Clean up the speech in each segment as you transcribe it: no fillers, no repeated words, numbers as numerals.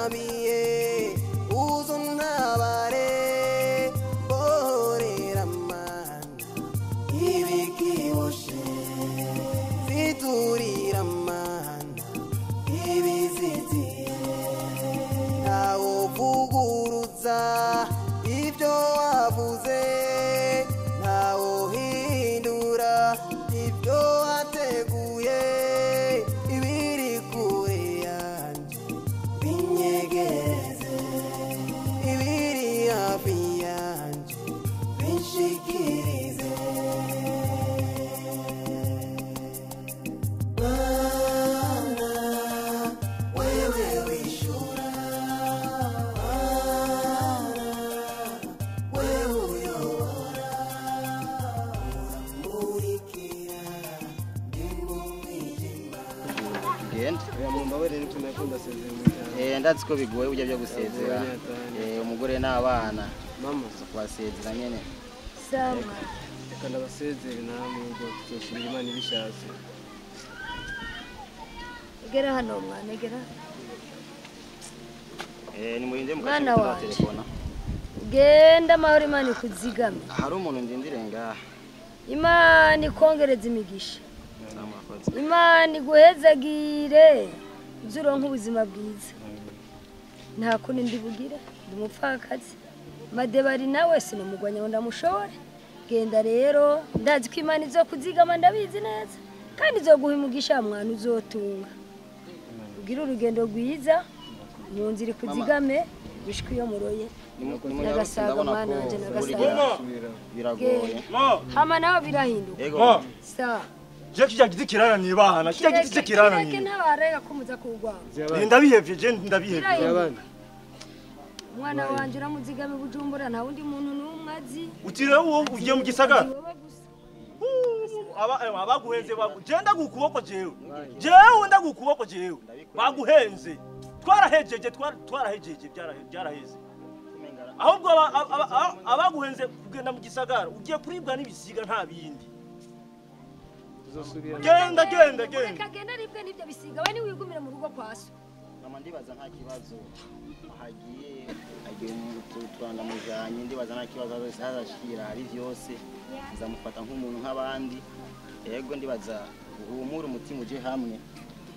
mamiye uzun nabare borera mana ibikiboshe ziturira mana ibizitiye ntawo vuguruza ibyo wavuze ntawo hindura ibyo wateguye ibiri kure yanje binyegeze ibiri hafi yanje binshikirize Mana wewe wishura Mana wewe uyobora uramurikira ndimumwijima genda oya mumbabarire n'ukuntu yakunda sezera ndazi ko bigoye ujya byo gusezera umugore n'abana mama kubasezera nyene Sama. reka ndabasezere namwe ubwo tuzoshimira Imana ibishatse Egera hano mwana egera. ni muhinde Mwana mukashira wanje. telefona Genda amahoro Imana ikuzigame. hari umuntu ndindire ngaha Imana ikongereza imigisha. namurakoze Imana iguhezagire. Uzuronka ubuzima bwiza. Nta kundi ndibugire. Ndi umupfakazi. Madebari nawe sinamugwanya ngo ndamushore. Genda rero ndazi ko Imana izokuzigama ndabizi neza. Kandi izoguha umugisha mwana uzotunga. Ugira urugendo rwiza. Mu nzira ikuzigame bishwe iyo muroye. Nagasaga mwana wanje nagasaga. biragoye Hama nawe birahinduka. yego Sa. Je kijya giti kirananiye bahana kijya giti kirananiye Ntabarega kumuza kurwanga. ndabihevye je ndabihevye abana Mwana wanje uramuzigame Bujumbura nta wundi muntu n'umwe azi. utire uwo ugiye mu gisagara Wowe gusa. abaguhenze je ndagukuboko jewe jewe ndagukuboko jewe baguhenze twarahejeje byaraheze ahubwo abaguhenze kugenda mu gisagara ugiye kuribwa n'ibisiga nta bindi tuzosubira genda Kagenda ribwe n'ibyo bisiga we niwigumire mu rugo kwa so. mama ndibaza nta kibazo hagiye turanda mujanye ndibaza nta kibazo azashikira hari vyose nzamufata nk'umuntu nk'abandi yego ndibaza uhumura umutima uje hamwe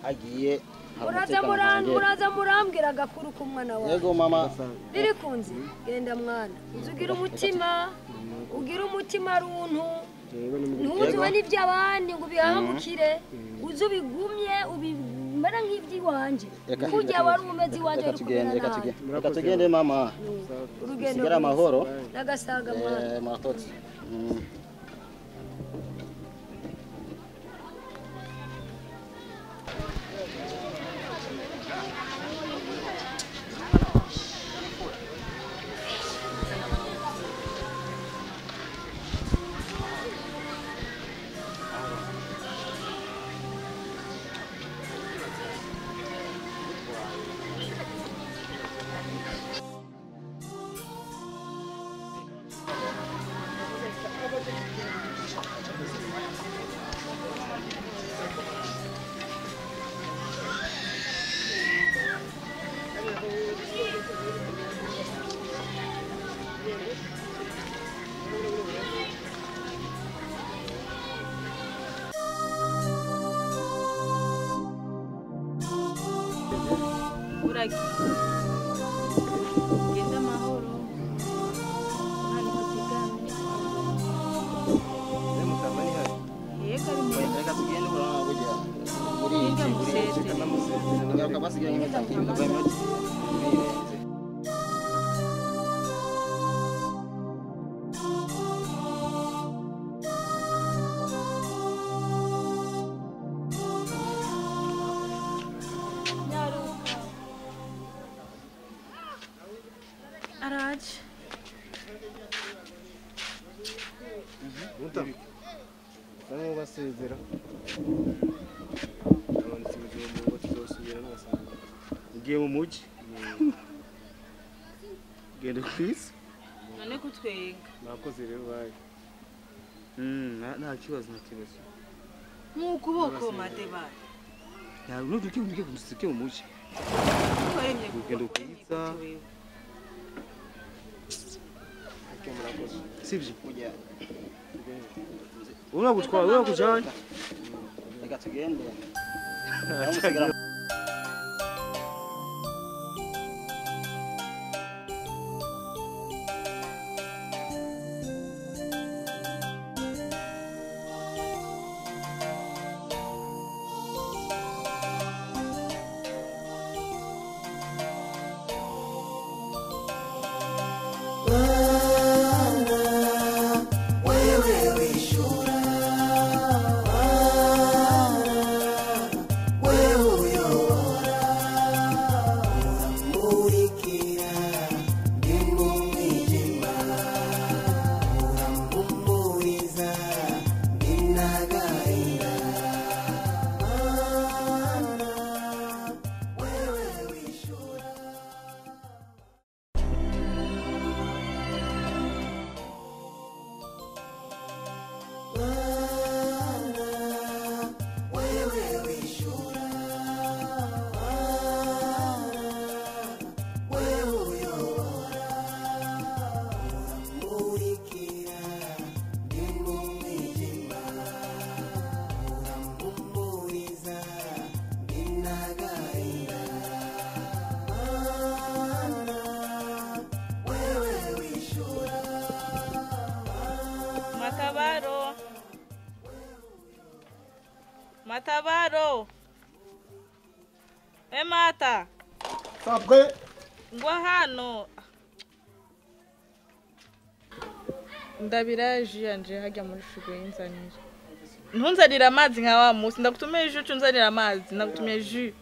hagiye Muraza murambwira gakuru ku mwana wawe. yego mama Biri kunzi genda mwana. Uzugira ugira umutima runtu. Ntuzwe n'iby'abandi ngo bihamukire. Uzubigumye ubimara nk'iby'iwanje. Kujya wari umeze iwanje ari kumena nawe. reka tugende mama Urugendo sigara amahoro nagasaga mwana. mwakoze Genda amahoro Imana ikuzigame mutambani hari yego ari mu reka tugende urabona burya Genda musezere. ngaruka basigaye nk'iminota nk'ibiri araje muta bamwe basezera abanditsi b'ijambo ngo tuzosubira n'abasanga ugiye mu muji genda kwisi none kutwenga nakoze rero bayi nta kibazo nk'ukuboko madebari ntabwo n'uduke mu muji waremye urugendo rwiza sivyo kujya uragutwara uragujanye reka tugende Matabaro. Mata. Sabwe. Ngwa hano. Ndabira jiyanje hajya muri shigo y'inzanira. Ntunzanira amazi nka wa musi ndagutumye jus unzanira amazi ndagutumye jus.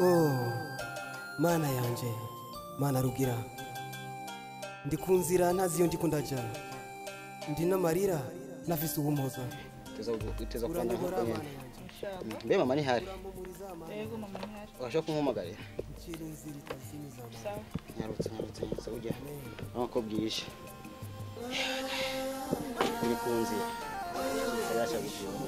Oh, mana yanje mana rugira ndi ku nzira ntazi iyo ndiko ndaja ndi n'amarira nafise ubumuza Uteza kwanda uranyobora nk'uko mana nyene. yanje Mbe mama ni hari? Yego mama ntihari. Urashobora kumpamagarira? ncira inzira itazimiza mana Sawa. Nyarutse ujya. Nuko bwije. Uri ku nzira. Yasha gushima.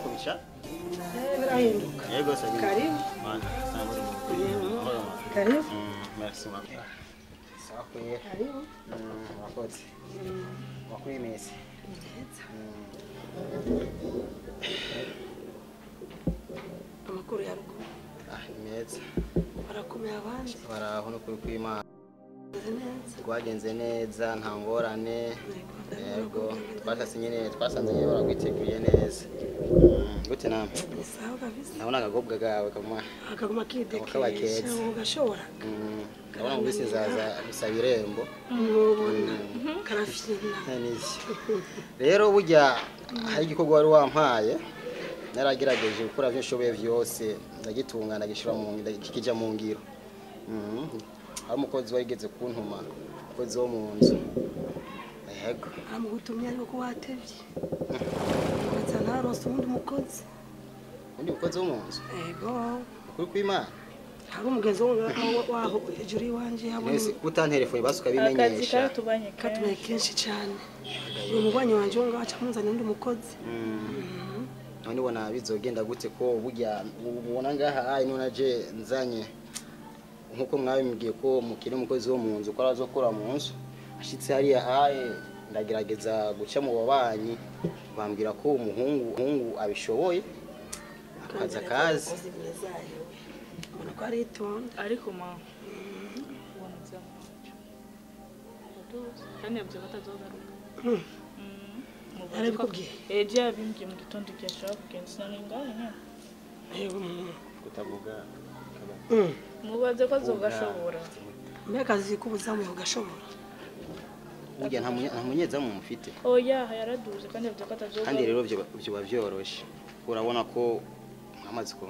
Kubisha? birahinduka Yego sabi. Karibu. Karibu. Merci mama. Sawa. Karibu. Wakoze. Wakwimese. Amakuru ya ruguru Ni meza. barakomeye abandi Baraho no kuri kw'Imana. bameze neza Twagenze neza nta ngorane. Yego twasase nyene twasanze nyene baragwiteguye neza. Gute namwe? ni sawa kabisa Ndabona akagobwa gawe kama. akaguma Kaba kidekesha keza. ugashobora Ndabona ngo bisi zaza bisaba irembo. mubona karafina Nisi. Rero burya hari igikorwa wari wampaye naragerageje gukora byo nshoboye byose ndagitungana gishira mu kikija mu ngiro. Hari umukozi warigeze kuntuma umukozi wo mu nzu. Yego. amugutumye ariko ko watevye baza ntaronse undi mukozi Undi mukozi wo mu nzu. ego Kuri kw'Imana. hari umugenzi waho ejuru iwanje Nese yabonye utantelefone basi Akazi ukabimenyesha. karatubanye katubaye kenshi cyane uyu mugwanyi wanje ngo aca munzanira undi mukozi None ubona bizogenda gute ko burya ubona ngaha none aje nzanye nkuko mwabimbwiye ko mukiri umukozi wo mu nzu ko arazokora mu nzu ashitse hariya ndagerageza guca mu babanyi bambwira ko umuhungu abishoboye akaza kazi mbona ko ari itonde ariko mama ubona nzamuca kandi yavuze ko atazogaruka yarabikubwiye ejo yabimbwiye mu gitondo igihe ashaka kugenda sinari ngahe nyine yego kutavuga mubaze ko azogashobora mbega akazi k'ubuzamu ugashobora burya nta munyezamu mufite oya yaraduze kandi yavuze ko atazogaruka kandi rero byo byoroshe urabona ko amaze ko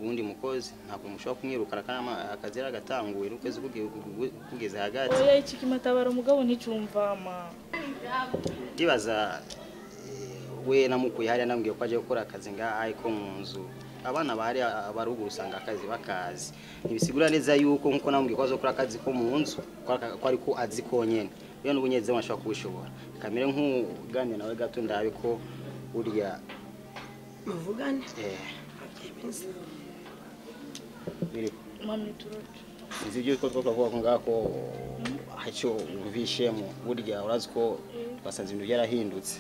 undi mukozi ntabwo mushobora kumwirukana kandi akazi yaragatanguye n'ukwezi kugeze hagati oya iki kimatabara umugabo nticumvama ndibaza we namukuye hariya nambwiye ko aje gukora akazi ngaha ko mu nzu abana bari abaruguru usanga akazi bakazi ntibisigura neza yuko nkuko nambwiye ko azokora akazi ko mu nzu ko ariko azi konyene rero n'ubunyeze mwashaka kubishobora kamere nk'uganira nawe gato ndabe ko urya muvugane biri mami turoje izi byo ko twavuga ko ngako hacho uvishemo burya urazi ko basanze ibintu byarahindutse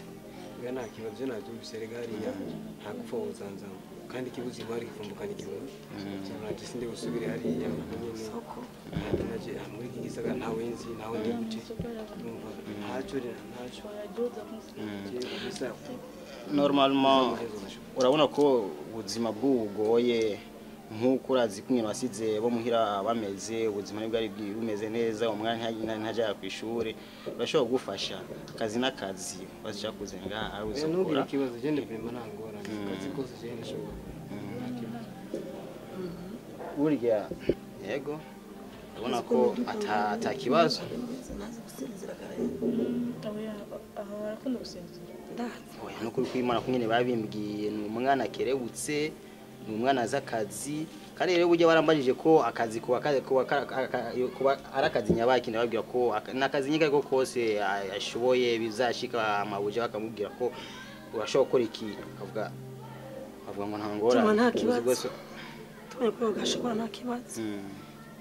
nta kibazo nabyumvise rega hariya nta gupfa uzanzamu kandi ikibuze intwari gifumbukana ikibazo ntabwo sindi busubire hariya soko naje muri iki gisagara ntawe nzi ntawe ndi buce numva ntacyo gusa normalement urabona ko ubuzima bw'ubugoye nk'uko urazi ko nyine wasize bo muhira bameze ubuzima bwari bumeze neza umwana ntajya ku ishuri urashobora kugufasha akazi n'akazi bazija kuzenga ari ntugire uzokora ikibazo gende vrema ntangora akazi kose gende shobora burya yego urabona ko atakibazo nazi gusinzira kare oya aho barakunda gusinzira ndazi oya n'ukuri kw'Imana ko nyine babimbwiye ni umwana kerebutse ni umwana azi akazi kandi rero burya barambajije ko akazi kuba ari akazi nyabaki ndababwira ko n'akazi nyine ariko kose ashoboye bizashika amabuje bakamubwira ko urashobora gukora iki avuga ngo ntangora Tuma nta kibazo. tubonye ko ugashobora nta kibazo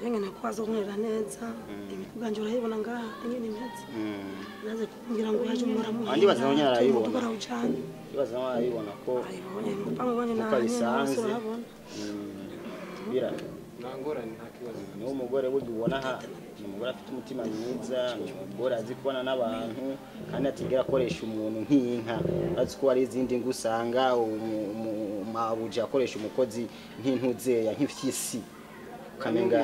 yengene ko azonera neza ibikuganje urayibona ngaha ingene imeze naze kumbwira ngo yaje umura mu Andi bazana nyine arayibona. tukora ujana ibibazo nawe arabibona ko ayibonye mupango bone Uko na bisanze. urabona bira ntangorane nta kibazo ni umugore burya ubona aha ni umugore afite umutima mwiza ni umugore azi kubana n'abantu kandi atigera akoresha umuntu nk'inka azi ko hari izindi ngo usanga umabuje akoresha umukozi nk'intuzeya nk'ifyisi ukamenga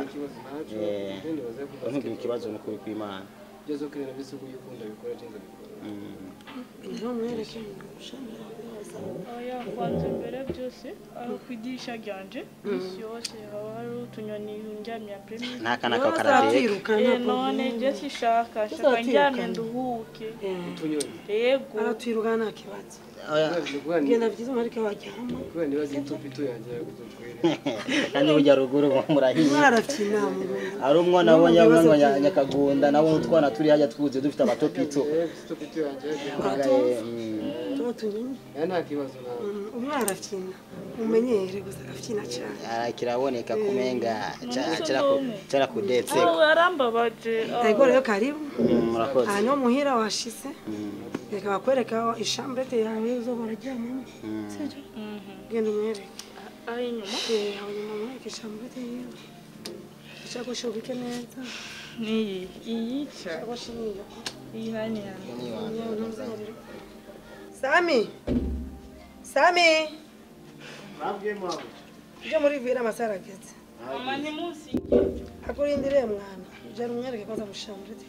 ntugire ikibazo no kuri kw'Imana byo kwirana bisuku yukunda bikora cyangwa bikora Ndio mwereke ushambira oya kwanza mbere byose aho kwigisha ryanje isi yose haba hari utunyoni njyamye apremi nta kana ka karateka none je sishaka shaka njyamye nduhuke utunyoni yego aratwirukana nta kibazo genda byiza marike wajyama kuba nibaza itupito yanjye yakuzutwira kandi burya ruguru murahiye mwarafina mu ari umwana abonye abana nyakagunda nabo utwana turi hajya twuze dufite amatopito itupito yanjye tunyine nta kibazo nawe umwarafina umenyere gusa afina cyane kiraboneka kumenga cyara kudetse arambabaje ego rero karibu murakoze hano muhira washize reka bakwereka ishambete yawe uzobora ryamamo sije genda umwereke aho inyuma aho nyuma mwereke ishambete yawe ishako shobike neza ni iyi cha ishako shiniyo iyi hani yani Sami Nabwiye mama. uje muri vira amasara ageze mama ni munsi akurindiriye mwana uje umwereke kwanza mushambete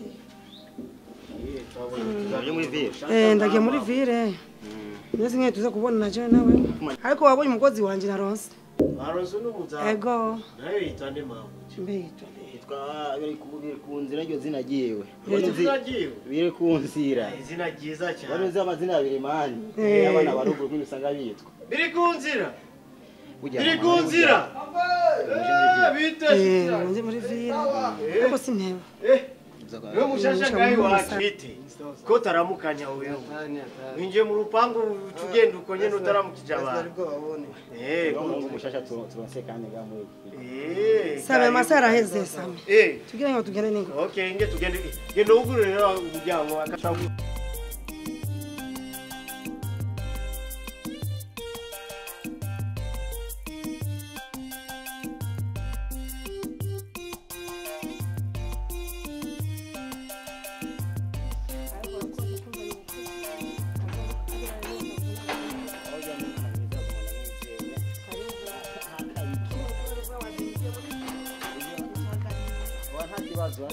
twaje muri ville ndagiye muri vire nese nke tuza kubona naje nawe ariko wabonye umugozi wanje naronse Baronse n'umuza. ego Nayo yitande mama. mbito biri ku nzira ryo zina giyewe Zinagiwe. biri ku nzira Izina ryiza cyane. baruzi amazina abiri mani abana baruguru kwini usanga bitwa Biri ku nzira. burya Biri ku nzira. Bite. nje muri vire ariko sinteba Wewe mushasha gayi wacu bite. Ko taramukanya wewe. Winje mu rupangu tugenda uko nyene utaramukije abantu. umushasha turonse kandi gamwe sabe amasara aheze same tugire ngo tugende ningo Okay, nge tugende. Genda ugurira umuryango akashabu. nta kibazo